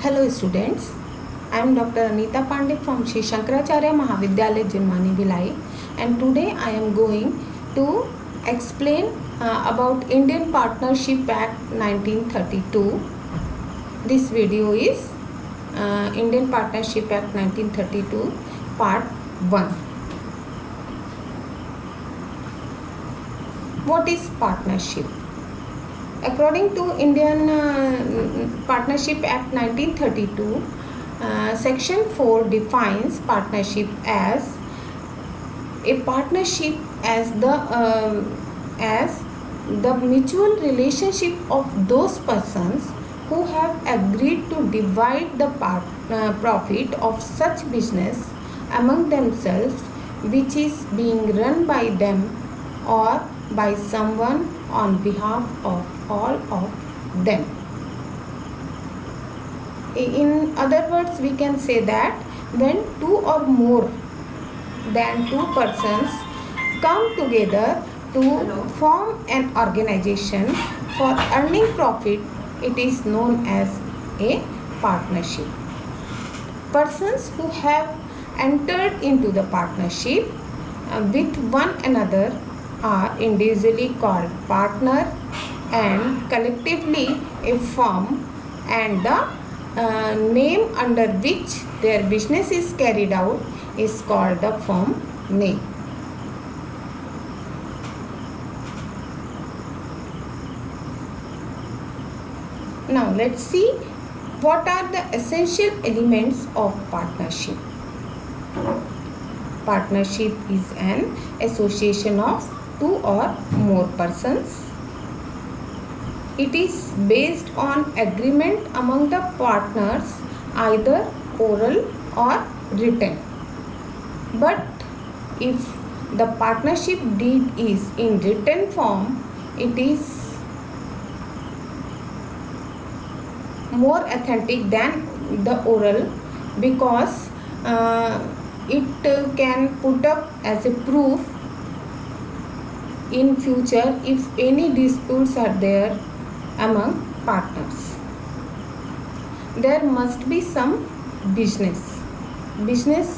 Hello students, I am Dr. Anita Pandey from Sri Shankaracharya Mahavidyalaya Jirmani Bhilai, and today I am going to explain about Indian Partnership Act 1932. This video is Indian Partnership Act 1932 Part 1. What is partnership? According to Indian Partnership Act 1932, Section 4 defines partnership as a partnership as the mutual relationship of those persons who have agreed to divide the profit of such business among themselves, which is being run by them or by someone on behalf of all of them. In other words, we can say that when two or more than two persons come together to form an organization for earning profit, it is known as a partnership. Persons who have entered into the partnership with one another are individually called partner and collectively a firm, and the name under which their business is carried out is called the firm name. Now let's see what are the essential elements of partnership. Partnership is an association of two or more persons. It is based on agreement among the partners, either oral or written. But if the partnership deed is in written form, it is more authentic than the oral, because it can put up as a proof in future if any disputes are there among partners. There must be some business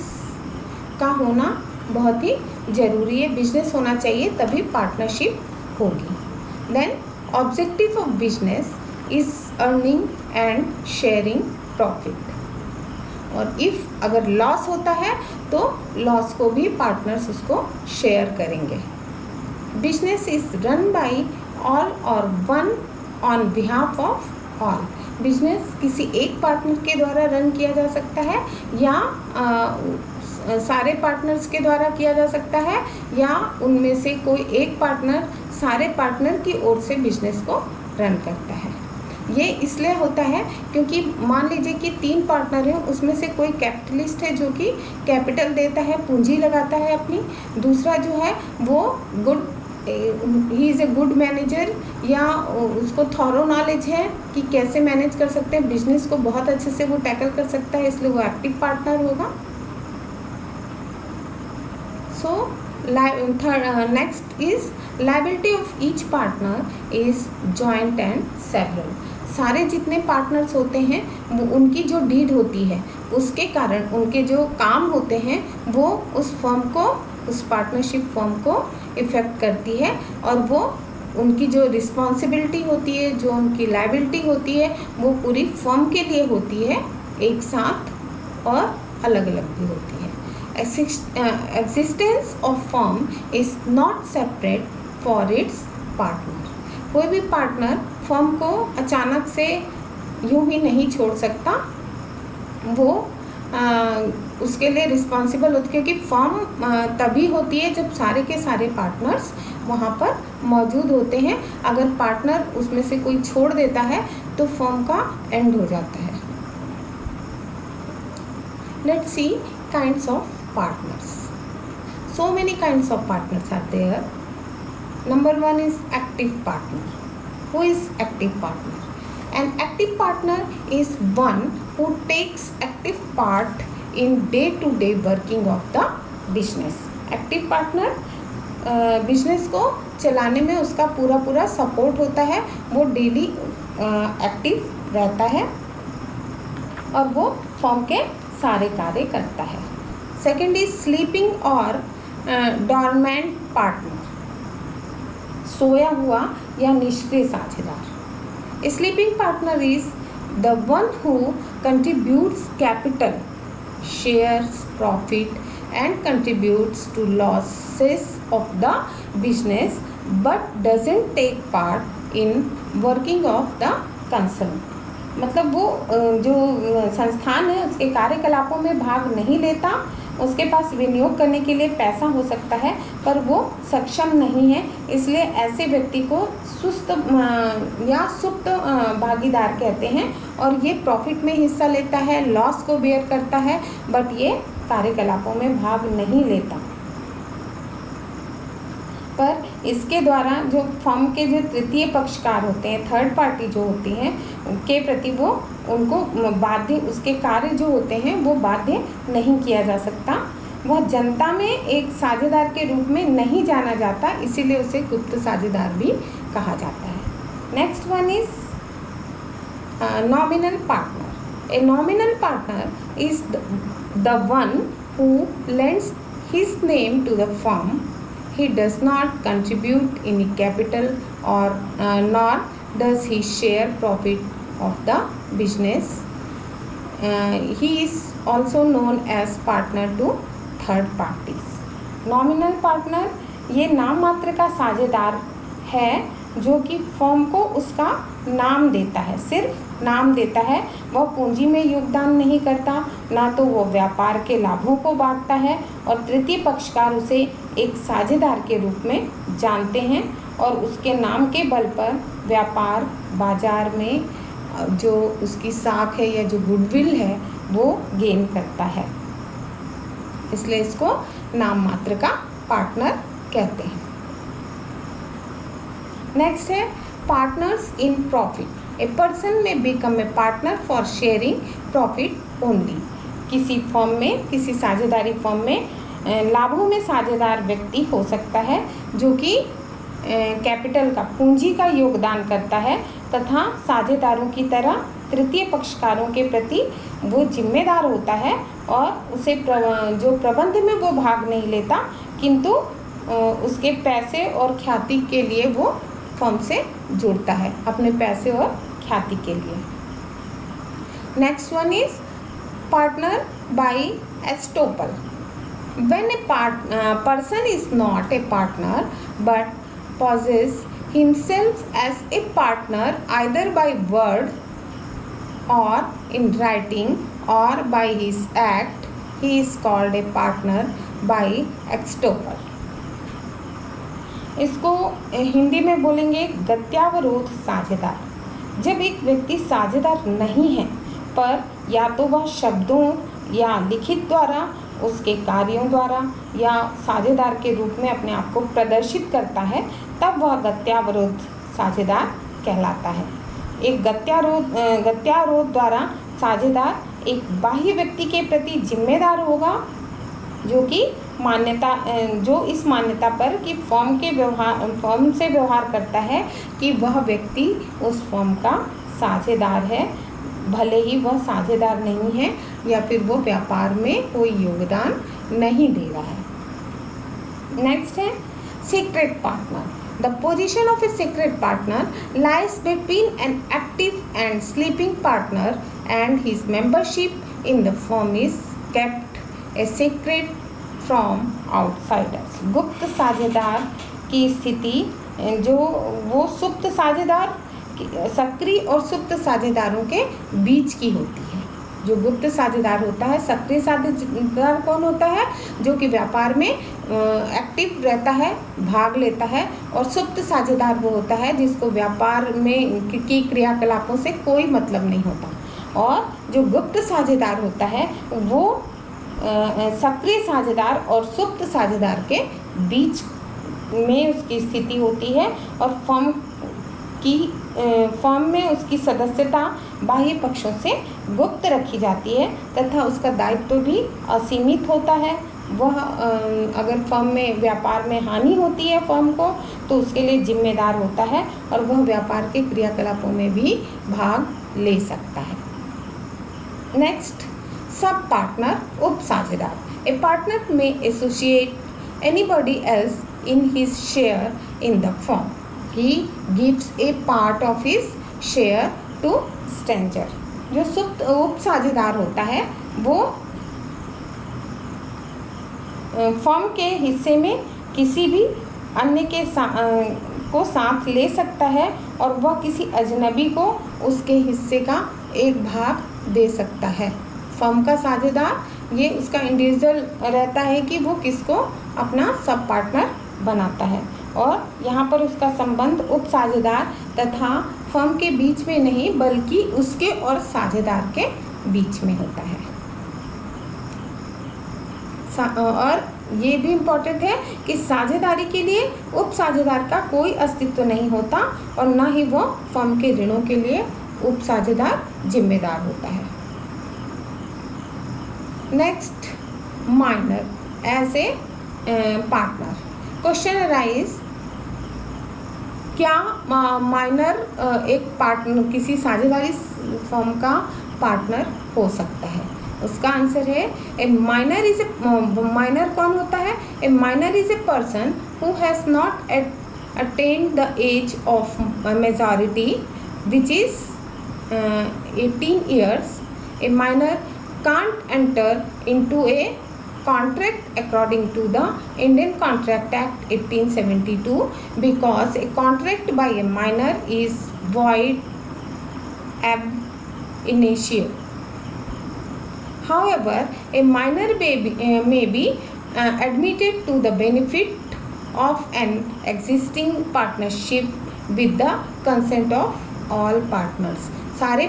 का होना बहुत ही ज़रूरी है. Business होना चाहिए तभी partnership होगी. Then objective of business is earning and sharing profit. और इफ़ अगर लॉस होता है तो लॉस को भी पार्टनर्स उसको शेयर करेंगे. Business is run by all or one on behalf of all. Business किसी एक पार्टनर के द्वारा रन किया जा सकता है, या सारे पार्टनर्स के द्वारा किया जा सकता है, या उनमें से कोई एक पार्टनर सारे पार्टनर की ओर से बिजनेस को रन करता है. ये इसलिए होता है क्योंकि मान लीजिए कि 3 पार्टनर हैं, उसमें से कोई कैपिटलिस्ट है जो कि कैपिटल देता है, पूंजी लगाता है अपनी. दूसरा जो है वो he is a good manager, या उसको थॉरो नॉलेज है कि कैसे मैनेज कर सकते हैं बिजनेस को, बहुत अच्छे से वो टैकल कर सकता है, इसलिए वो एक्टिव पार्टनर होगा. So next is liability of each partner is joint and several. सारे जितने पार्टनर्स होते हैं वो उनकी जो डीड होती है उसके कारण उनके जो काम होते हैं वो उस फर्म को, उस पार्टनरशिप फर्म को इफ़ेक्ट करती है, और वो उनकी जो रिस्पॉन्सिबिलिटी होती है, जो उनकी लायबिलिटी होती है, वो पूरी फर्म के लिए होती है, एक साथ और अलग अलग भी होती है. Existence of firm is not separate for its partner. कोई भी पार्टनर फर्म को अचानक से यूं ही नहीं छोड़ सकता. वो उसके लिए रिस्पॉन्सिबल होती है, क्योंकि फर्म तभी होती है जब सारे के सारे पार्टनर्स वहाँ पर मौजूद होते हैं. अगर पार्टनर उसमें से कोई छोड़ देता है तो फर्म का एंड हो जाता है. Let's see kinds of partners. So many kinds of partners are there. Number 1 is active partner. Who is active partner? An active partner is one who takes active part in day-to-day working of the business. Active partner business को चलाने में उसका पूरा support होता है, वो daily active रहता है. और वो फर्म के सारे कार्य करता है। सेकेंड इज स्लीपिंग और डॉर्मेंट पार्टनर, सोया हुआ या निष्क्रिय साझेदार। Sleeping partner is the one who contributes capital, shares, profit and contributes to losses of the business but doesn't take part in working of the concern। मतलब वो जो संस्थान है उसके कार्यकलापों में भाग नहीं लेता, उसके पास विनियोग करने के लिए पैसा हो सकता है पर वो सक्षम नहीं है, इसलिए ऐसे व्यक्ति को सुस्त या सुप्त भागीदार कहते हैं। और ये प्रॉफिट में हिस्सा लेता है, लॉस को बेयर करता है, बट ये कार्यकलापों में भाग नहीं लेता। पर इसके द्वारा जो फर्म के जो तृतीय पक्षकार होते हैं, थर्ड पार्टी जो होती हैं, के प्रति वो उनको बाध्य, उसके कार्य जो होते हैं वो बाध्य नहीं किया जा सकता। वह जनता में एक साझेदार के रूप में नहीं जाना जाता, इसीलिए उसे गुप्त साझेदार भी कहा जाता है। Next one is nominal partner. A nominal partner is the one who lends his name to the firm. He does not contribute any capital or nor does he share profit of the business. He is also known as partner to third parties. Nominal partner ये नाम मात्र का साझेदार है जो कि firm को उसका नाम देता है, सिर्फ नाम देता है। वह पूंजी में योगदान नहीं करता, ना तो वो व्यापार के लाभों को बांटता है, और तृतीय पक्षकार उसे एक साझेदार के रूप में जानते हैं और उसके नाम के बल पर व्यापार बाजार में जो उसकी साख है या जो गुडविल है वो गेन करता है, इसलिए इसको नाम मात्र का पार्टनर कहते हैं। नेक्स्ट है partners in profit. A person may become a partner for sharing profit only. किसी फर्म में, किसी साझेदारी फर्म में लाभों में साझेदार व्यक्ति हो सकता है जो कि कैपिटल का, पूंजी का योगदान करता है तथा साझेदारों की तरह तृतीय पक्षकारों के प्रति वो जिम्मेदार होता है और उसे जो प्रबंध में वो भाग नहीं लेता, किंतु उसके पैसे और ख्याति के लिए वो फर्म से जुड़ता है, अपने पैसे और ख्याति के लिए। Next one is partner by estoppel. When A person is not a partner but possesses himself as a partner either by word or in writing or by his act, he is called a partner by estoppel। इसको हिंदी में बोलेंगे गत्यावरोध साझेदार। जब एक व्यक्ति साझेदार नहीं है पर या तो वह शब्दों या लिखित द्वारा, उसके कार्यों द्वारा या साझेदार के रूप में अपने आप को प्रदर्शित करता है, तब वह गत्यावरोध साझेदार कहलाता है। एक गत्यारोध द्वारा साझेदार एक बाह्य व्यक्ति के प्रति जिम्मेदार होगा जो कि जो इस मान्यता पर कि फर्म से व्यवहार करता है कि वह व्यक्ति उस फर्म का साझेदार है, भले ही वह साझेदार नहीं है या फिर वो व्यापार में कोई योगदान नहीं दे रहा है। नेक्स्ट है secret partner. The position of a secret partner lies between an active and sleeping partner, and his membership in the firm is kept a secret from outsiders। गुप्त साझेदार की स्थिति जो वो सुप्त साझेदार, सक्रिय और सुप्त साझेदारों के बीच की होती है। जो गुप्त साझेदार होता है, सक्रिय साझेदार कौन होता है? जो कि व्यापार में एक्टिव रहता है, भाग लेता है, और सुप्त साझेदार वो होता है जिसको व्यापार में की क्रियाकलापों से कोई मतलब नहीं होता। और जो गुप्त साझेदार होता है वो सक्रिय साझेदार और सुप्त साझेदार के बीच में उसकी स्थिति होती है, और फर्म में उसकी सदस्यता बाह्य पक्षों से गुप्त रखी जाती है तथा उसका दायित्व भी असीमित होता है। वह अगर फर्म में व्यापार में हानि होती है फर्म को, तो उसके लिए जिम्मेदार होता है और वह व्यापार के क्रियाकलापों में भी भाग ले सकता है। नेक्स्ट, सब पार्टनर, उप साझेदार. ए पार्टनर में associate anybody else in his share in the firm. He gives a part of his share to stranger. जो उप साझेदार होता है वो फर्म के हिस्से में किसी भी अन्य के को साथ ले सकता है और वह किसी अजनबी को उसके हिस्से का एक भाग दे सकता है. फर्म का साझेदार ये उसका इंडिविजुअल रहता है कि वो किसको अपना सब पार्टनर बनाता है, और यहाँ पर उसका संबंध उप साझेदार तथा फर्म के बीच में नहीं बल्कि उसके और साझेदार के बीच में होता है. और ये भी इम्पोर्टेंट है कि साझेदारी के लिए उप साझेदार का कोई अस्तित्व नहीं होता और ना ही वो फर्म के ऋणों के लिए उप साझेदार जिम्मेदार होता है. Next, minor as a partner. Question arise, क्या माइनर एक पार्टनर किसी साझेदारी फर्म का पार्टनर हो सकता है? उसका आंसर है ए माइनर इज ए, माइनर कौन होता है? ए minor is a person who has not attained the age of majority which is 18 years. A minor can't enter into a contract according to the Indian Contract Act 1872 because a contract by a minor is void ab initio. However, a minor may be admitted to the benefit of an existing partnership with the consent of all partners. सारे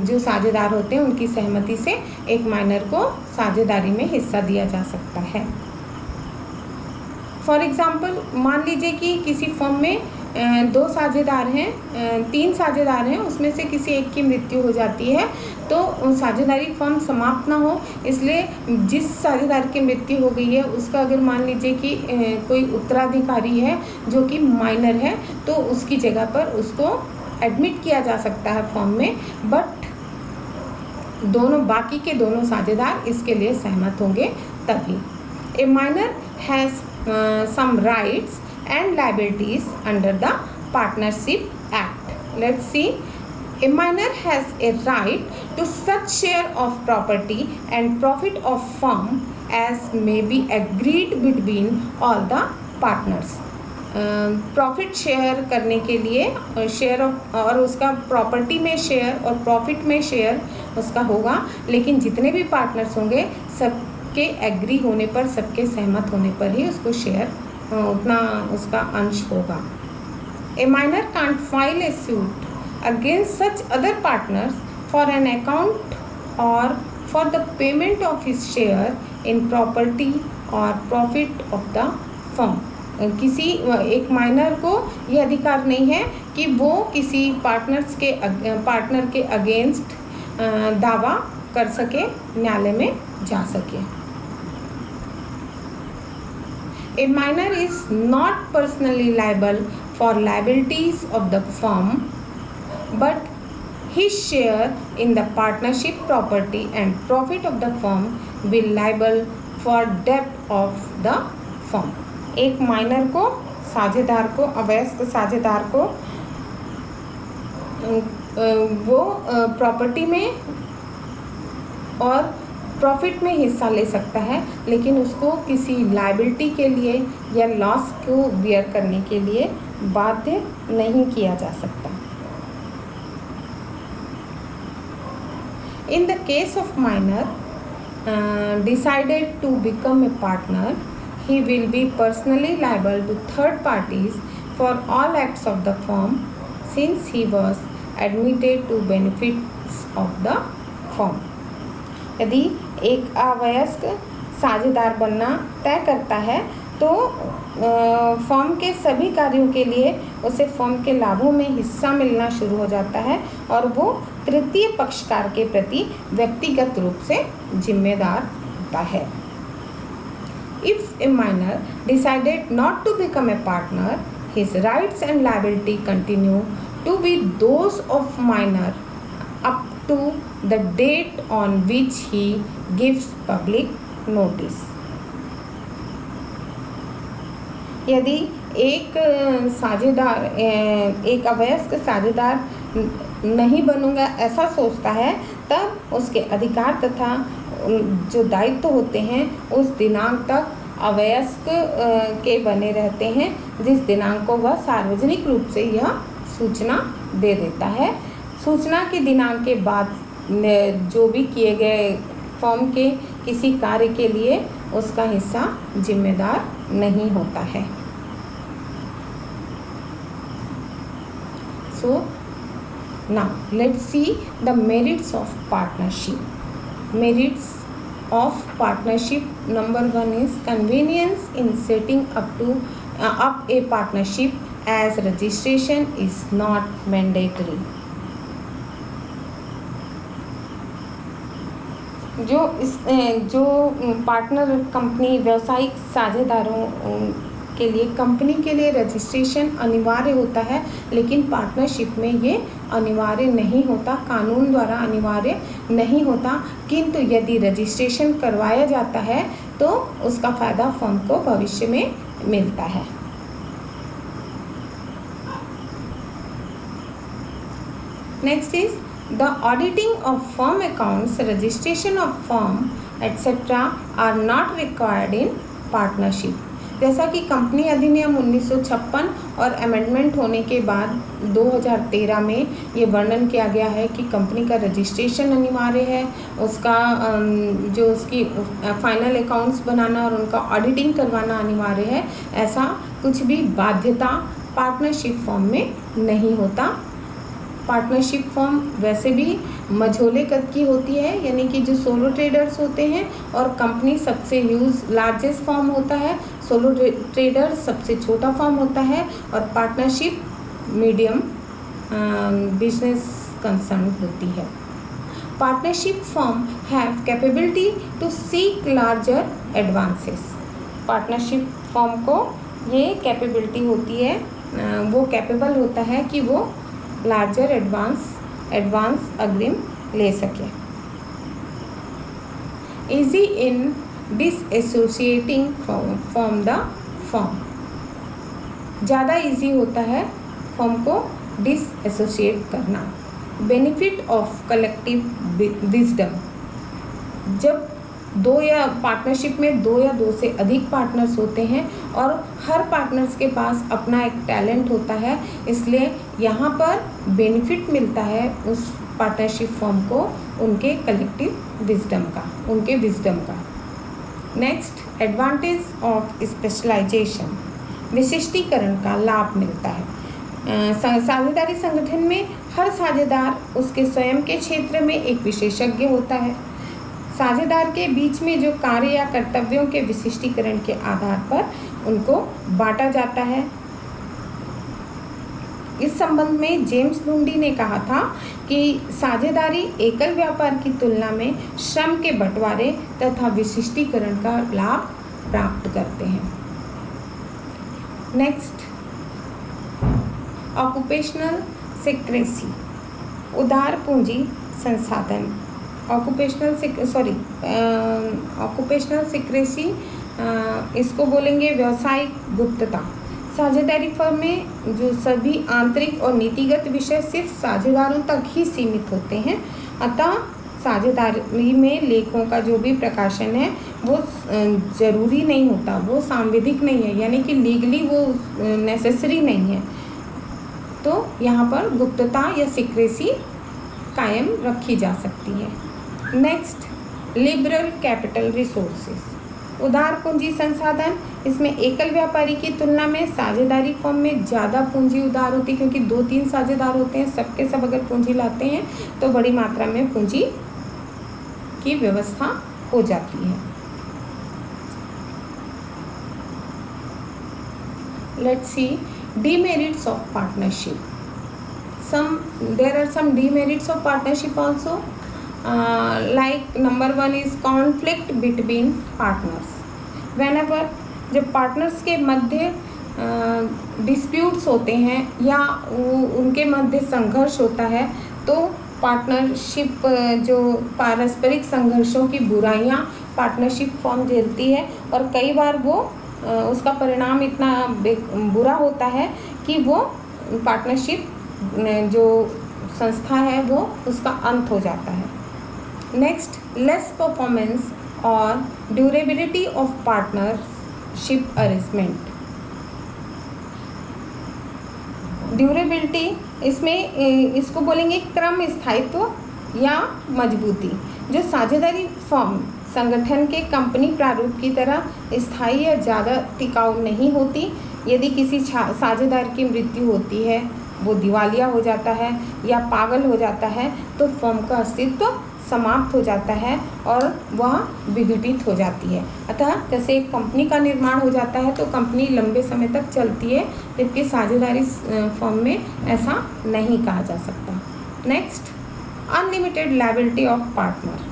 जो साझेदार होते हैं उनकी सहमति से एक minor को साझेदारी में हिस्सा दिया जा सकता है. फॉर एग्जाम्पल, मान लीजिए कि किसी फर्म में 2 साझेदार हैं, 3 साझेदार हैं, उसमें से किसी एक की मृत्यु हो जाती है तो साझेदारी फर्म समाप्त ना हो, इसलिए जिस साझेदार की मृत्यु हो गई है उसका अगर मान लीजिए कि कोई उत्तराधिकारी है जो कि माइनर है तो उसकी जगह पर उसको एडमिट किया जा सकता है फर्म में, बट बाकी के दोनों साझेदार इसके लिए सहमत होंगे तभी. ए minor has some rights and liabilities under the Partnership Act. Let's see. A minor has a right to such share of property and profit of firm as may be agreed between all the partners. Profit share करने के लिए share और उसका property में share और profit में share उसका होगा, लेकिन जितने भी पार्टनर्स होंगे सबके एग्री होने पर, सबके सहमत होने पर ही उसको शेयर उतना उसका अंश होगा. A minor can't file a suit against such other partners for an account or for the payment of his share in property or profit of the firm. किसी एक माइनर को ये अधिकार नहीं है कि वो किसी पार्टनर के अगेंस्ट दावा कर सके, न्यायालय में जा सके. ए minor is not personally liable for liabilities of the firm but his share in the partnership property and profit of the firm will liable for debt of the firm. एक minor को साझेदार को अवयस्क साझेदार को वो प्रॉपर्टी में और profit में हिस्सा ले सकता है, लेकिन उसको किसी लायबिलिटी के लिए या लॉस को बियर करने के लिए बाध्य नहीं किया जा सकता. In the case of minor decided to become a partner, he will be personally liable to third parties for all acts of the firm since he was admitted to benefits of the firm. यदि एक अवयस्क साझेदार बनना तय करता है तो firm के सभी कार्यों के लिए उसे फर्म के लाभों में हिस्सा मिलना शुरू हो जाता है और वो तृतीय पक्षकार के प्रति व्यक्तिगत रूप से जिम्मेदार होता है. If a minor decided not to become a partner, his rights and liability continue to be those of minor up to the date on which he gives public notice. यदि एक साझेदार एक अवयस्क साझेदार नहीं बनूंगा ऐसा सोचता है, तब उसके अधिकार तथा जो दायित्व होते हैं उस दिनांक तक अवयस्क के बने रहते हैं, जिस दिनांक को वह सार्वजनिक रूप से यह सूचना दे देता है। सूचना के दिनांक के बाद जो भी किए गए फर्म के किसी कार्य के लिए उसका हिस्सा जिम्मेदार नहीं होता है। So now let's see the merits of partnership. Merits of partnership, number 1 is convenience in setting up a partnership, as registration is not mandatory. जो पार्टनर कंपनी व्यावसायिक साझेदारों के लिए कंपनी के लिए रजिस्ट्रेशन अनिवार्य होता है, लेकिन पार्टनरशिप में ये अनिवार्य नहीं होता, कानून द्वारा अनिवार्य नहीं होता। किंतु यदि रजिस्ट्रेशन करवाया जाता है तो उसका फ़ायदा फर्म को भविष्य में मिलता है। Next is the auditing of firm accounts, registration of firm etcetera are not required in partnership. जैसा कि कंपनी अधिनियम 1956 और अमेंडमेंट होने के बाद 2013 में ये वर्णन किया गया है कि कंपनी का रजिस्ट्रेशन अनिवार्य है, उसका जो उसकी फाइनल अकाउंट्स बनाना और उनका ऑडिटिंग करवाना अनिवार्य है। ऐसा कुछ भी बाध्यता पार्टनरशिप फर्म में नहीं होता। पार्टनरशिप फर्म वैसे भी मझोले कद की होती है, यानी कि जो सोलो ट्रेडर्स होते हैं, और कंपनी सबसे लार्जेस्ट फर्म होता है, सोलो ट्रेडर सबसे छोटा फर्म होता है, और पार्टनरशिप मीडियम बिजनेस कंसर्न होती है। Partnership firm have capability to seek larger advances. Partnership firm को ये कैपेबिलिटी होती है, वो कैपेबल होता है कि वो लार्जर एडवांस अग्रिम ले सके। Easy in disassociating from the firm, ज़्यादा इजी होता है फर्म को डिसएसोसिएट करना। बेनिफिट ऑफ कलेक्टिव विजडम, जब दो या पार्टनरशिप में दो या दो से अधिक पार्टनर्स होते हैं और हर पार्टनर्स के पास अपना एक टैलेंट होता है, इसलिए यहाँ पर बेनिफिट मिलता है उस पार्टनरशिप फर्म को उनके कलेक्टिव विजडम का, उनके विजडम का। नेक्स्ट, एडवांटेज ऑफ स्पेशलाइजेशन, विशिष्टीकरण का लाभ मिलता है। साझेदारी संगठन में हर साझेदार उसके स्वयं के क्षेत्र में एक विशेषज्ञ होता है। साझेदार के बीच में जो कार्य या कर्तव्यों के विशिष्टीकरण के आधार पर उनको बांटा जाता है। इस संबंध में जेम्स लुंडी ने कहा था कि साझेदारी एकल व्यापार की तुलना में श्रम के बंटवारे तथा विशिष्टीकरण का लाभ प्राप्त करते हैं। नेक्स्ट, ऑक्युपेशनल सिक्रेसी, उदार पूंजी संसाधन। ऑक्युपेशनल सिक्रेसी इसको बोलेंगे व्यावसायिक गुप्तता। साझेदारी फर्म में जो सभी आंतरिक और नीतिगत विषय सिर्फ साझेदारों तक ही सीमित होते हैं, अतः साझेदारी में लेखों का जो भी प्रकाशन है वो ज़रूरी नहीं होता, वो सांविधिक नहीं है, यानी कि लीगली वो नेसेसरी नहीं है। तो यहाँ पर गुप्तता या सिक्रेसी कायम रखी जा सकती है। नेक्स्ट, लिबरल कैपिटल रिसोर्सेज, उदार पूंजी संसाधन। इसमें एकल व्यापारी की तुलना में साझेदारी फर्म में ज़्यादा पूंजी उदार होती है, क्योंकि 2-3 साझेदार होते हैं, सबके सब अगर पूंजी लाते हैं तो बड़ी मात्रा में पूंजी की व्यवस्था हो जाती है। Let's see demerits of partnership. There are some demerits of partnership also. Like number 1 is conflict between partners. Whenever जब पार्टनर्स के मध्य डिस्प्यूट्स होते हैं या उनके मध्य संघर्ष होता है, तो पार्टनरशिप जो पारस्परिक संघर्षों की बुराइयां पार्टनरशिप फॉर्म झेलती है और कई बार वो उसका परिणाम इतना बुरा होता है कि वो पार्टनरशिप जो संस्था है वो उसका अंत हो जाता है। नेक्स्ट, लेस परफॉर्मेंस और durability of partnership arrangement. Durability इसमें इसको बोलेंगे क्रम स्थायित्व या मजबूती। जो साझेदारी फर्म संगठन के कंपनी प्रारूप की तरह स्थायी या ज़्यादा टिकाऊ नहीं होती। यदि किसी साझेदार की मृत्यु होती है, वो दिवालिया हो जाता है या पागल हो जाता है, तो फर्म का अस्तित्व समाप्त हो जाता है और वह विघटित हो जाती है। अतः जैसे एक कंपनी का निर्माण हो जाता है तो कंपनी लंबे समय तक चलती है, जबकि साझेदारी फर्म में ऐसा नहीं कहा जा सकता। Next, unlimited liability of partner.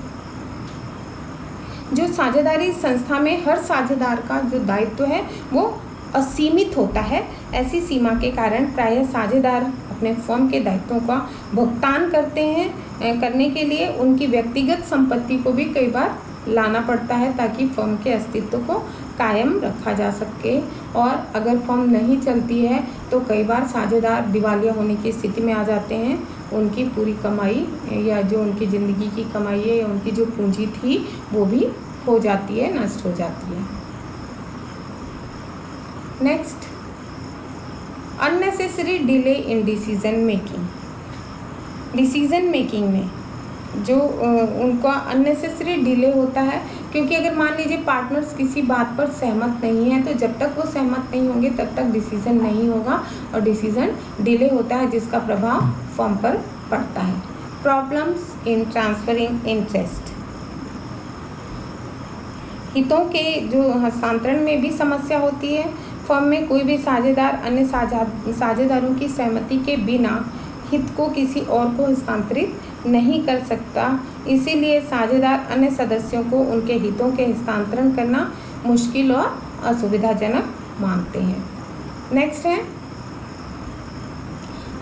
जो साझेदारी संस्था में हर साझेदार का जो दायित्व है वो असीमित होता है। ऐसी सीमा के कारण प्रायः साझेदार अपने फर्म के दायित्वों का भुगतान करने के लिए उनकी व्यक्तिगत संपत्ति को भी कई बार लाना पड़ता है ताकि फर्म के अस्तित्व को कायम रखा जा सके। और अगर फर्म नहीं चलती है तो कई बार साझेदार दिवालिया होने की स्थिति में आ जाते हैं। उनकी पूरी कमाई या जो उनकी ज़िंदगी की कमाई है या उनकी जो पूंजी थी वो भी हो जाती है, नष्ट हो जाती है। Next, unnecessary delay in decision making में जो उनका अननेसेसरी डिले होता है, क्योंकि अगर मान लीजिए पार्टनर्स किसी बात पर सहमत नहीं है तो जब तक वो सहमत नहीं होंगे तब तक डिसीजन नहीं होगा और डिसीजन डिले होता है, जिसका प्रभाव फर्म पर पड़ता है। Problems in transferring interest. हितों के जो हस्तांतरण में भी समस्या होती है। फर्म में कोई भी साझेदार अन्य साझेदारों की सहमति के बिना हित को किसी और को हस्तांतरित नहीं कर सकता। इसीलिए साझेदार अन्य सदस्यों को उनके हितों के हस्तांतरण करना मुश्किल और असुविधाजनक मानते हैं। नेक्स्ट है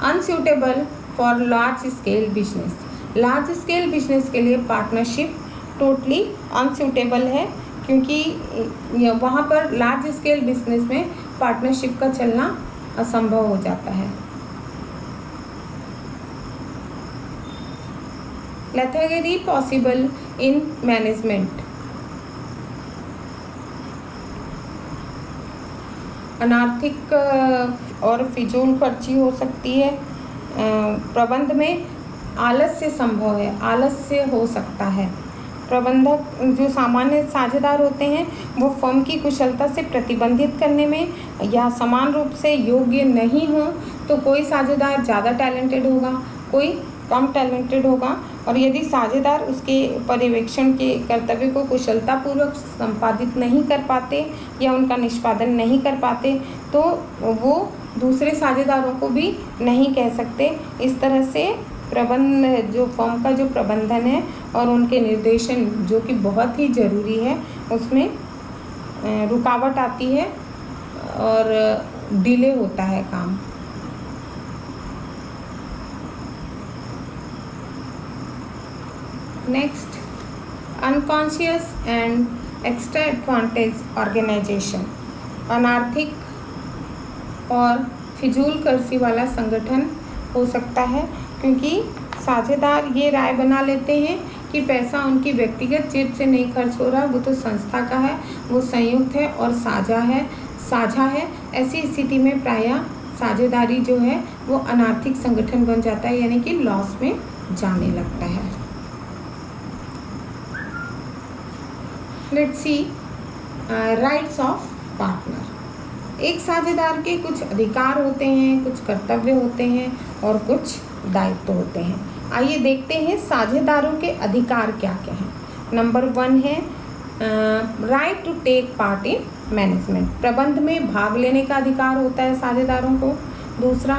unsuitable for large scale business. Large scale business के लिए पार्टनरशिप टोटली अनसूटेबल है, क्योंकि वहाँ पर लार्ज स्केल बिजनेस में पार्टनरशिप का चलना असंभव हो जाता है। लेथेगरी पॉसिबल इन मैनेजमेंट। अनार्थिक और फिजूल खर्ची हो सकती है। प्रबंध में आलस्य संभव है, आलस्य हो सकता है। प्रबंधक जो सामान्य साझेदार होते हैं वो फर्म की कुशलता से प्रतिबंधित करने में या समान रूप से योग्य नहीं हो, तो कोई साझेदार ज़्यादा टैलेंटेड होगा, कोई कम टैलेंटेड होगा। और यदि साझेदार उसके पर्यवेक्षण के कर्तव्य को कुशलतापूर्वक संपादित नहीं कर पाते या उनका निष्पादन नहीं कर पाते तो वो दूसरे साझेदारों को भी नहीं कह सकते। इस तरह से जो फर्म का जो प्रबंधन है और उनके निर्देशन जो कि बहुत ही ज़रूरी है उसमें रुकावट आती है और डिले होता है काम। Next, unconscious and extra advantage organisation. अनार्थिक और फिजूल खर्ची वाला संगठन हो सकता है, क्योंकि साझेदार ये राय बना लेते हैं कि पैसा उनकी व्यक्तिगत जेब से नहीं खर्च हो रहा, वो तो संस्था का है, वो संयुक्त है और साझा है। ऐसी स्थिति में प्रायः साझेदारी जो है वो अनार्थिक संगठन बन जाता है, यानी कि लॉस में जाने लगता है। Let's see rights of partner. एक साझेदार के कुछ अधिकार होते हैं, कुछ कर्तव्य होते हैं और कुछ दायित्व होते हैं। आइए देखते हैं साझेदारों के अधिकार क्या क्या हैं। नंबर 1 है right to take part in management. प्रबंध में भाग लेने का अधिकार होता है साझेदारों को। दूसरा,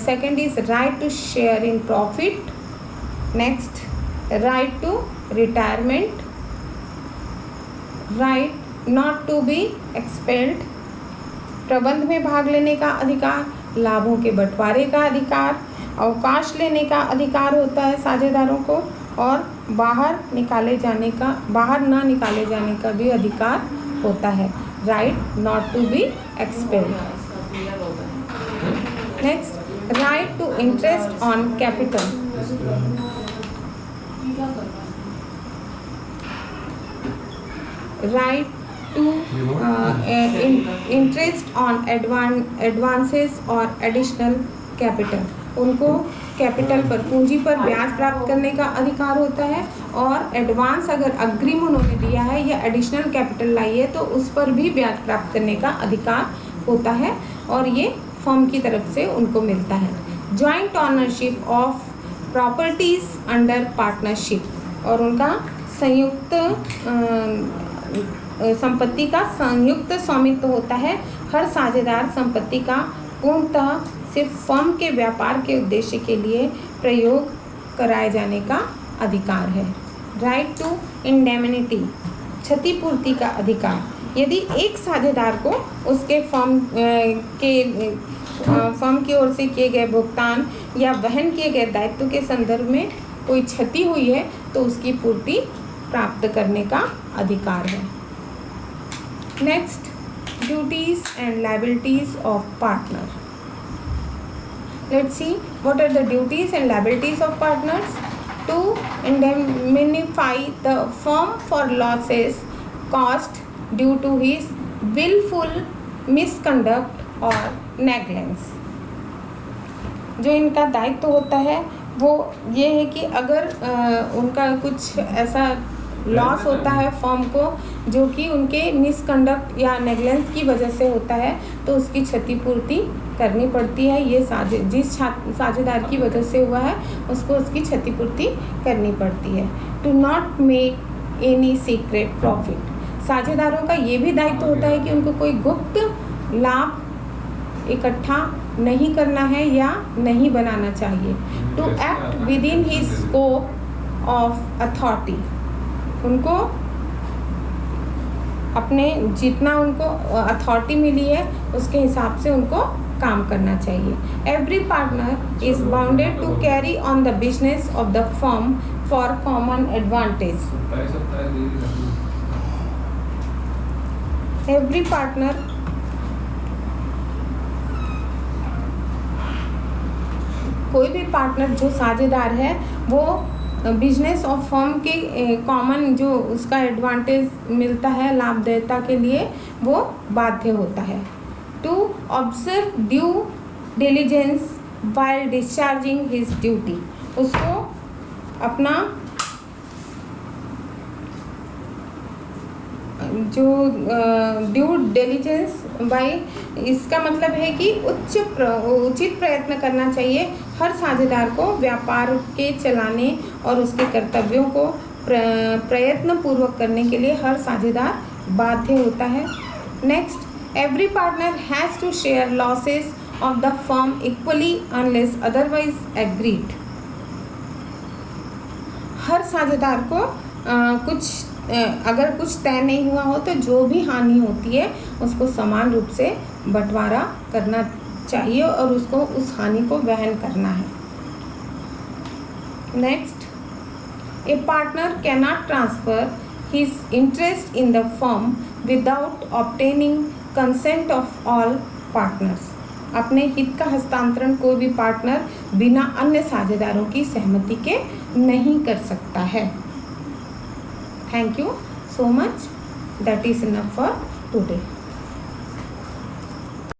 second is right to share in profit. Next, right to retirement, right not to be expelled. प्रबंध में भाग लेने का अधिकार, लाभों के बंटवारे का अधिकार, अवकाश लेने का अधिकार होता है साझेदारों को, और बाहर न निकाले जाने का भी अधिकार होता है, right not to be expelled. Next, right to interest on capital. Right to interest on advances और एडिशनल कैपिटल। उनको कैपिटल पर, पूंजी पर ब्याज प्राप्त करने का अधिकार होता है, और एडवांस अगर अग्रिम उन्होंने दिया है या एडिशनल कैपिटल लाई है तो उस पर भी ब्याज प्राप्त करने का अधिकार होता है, और ये फर्म की तरफ से उनको मिलता है। Joint ownership of properties under partnership, और उनका संयुक्त संपत्ति का संयुक्त स्वामित्व होता है। हर साझेदार संपत्ति का पूर्णतः सिर्फ फर्म के व्यापार के उद्देश्य के लिए प्रयोग कराए जाने का अधिकार है। राइट टू इंडेमनिटी, क्षतिपूर्ति का अधिकार। यदि एक साझेदार को उसके फर्म की ओर से किए गए भुगतान या वहन किए गए दायित्व के संदर्भ में कोई क्षति हुई है तो उसकी पूर्ति प्राप्त करने का अधिकार है। Next, duties and liabilities of partner. Let's see what are the duties and liabilities of partners. To indemnify the firm for losses caused due to his willful misconduct or negligence. जो इनका दायित्व होता है वो ये है कि अगर उनका कुछ ऐसा लॉस होता है फर्म को जो कि उनके मिसकंडक्ट या नेगलेंस की वजह से होता है तो उसकी क्षतिपूर्ति करनी पड़ती है। ये जिस साझेदार की वजह से हुआ है उसको उसकी क्षतिपूर्ति करनी पड़ती है। To not make any secret profit, साझेदारों का ये भी दायित्व होता है कि उनको कोई गुप्त लाभ इकट्ठा नहीं करना है या नहीं बनाना चाहिए। To act within his scope of authority, उनको अपने जितना उनको अथॉरिटी मिली है उसके हिसाब से उनको काम करना चाहिए। Every partner is bounded to carry on the business of the firm for common advantage. Every partner कोई भी पार्टनर जो साझेदार है वो बिजनेस ऑफ फर्म के कॉमन जो उसका एडवांटेज मिलता है लाभदेयता के लिए वो बाध्य होता है। To observe due diligence while discharging his duty, उसको अपना जो ड्यू डिलीजेंस बाय, इसका मतलब है कि उचित प्रयत्न करना चाहिए। हर साझेदार को व्यापार के चलाने और उसके कर्तव्यों को प्रयत्नपूर्वक करने के लिए हर साझेदार बाध्य होता है। Next, every partner has to share losses of the firm equally unless otherwise agreed. हर साझेदार को अगर कुछ तय नहीं हुआ हो तो जो भी हानि होती है उसको समान रूप से बंटवारा करना चाहिए और उसको उस हानि को वहन करना है। Next, A partner can not transfer his interest in the firm without obtaining consent of all partners. अपने हित का हस्तांतरण कोई भी पार्टनर बिना अन्य साझेदारों की सहमति के नहीं कर सकता है। Thank you so much. That is enough for today.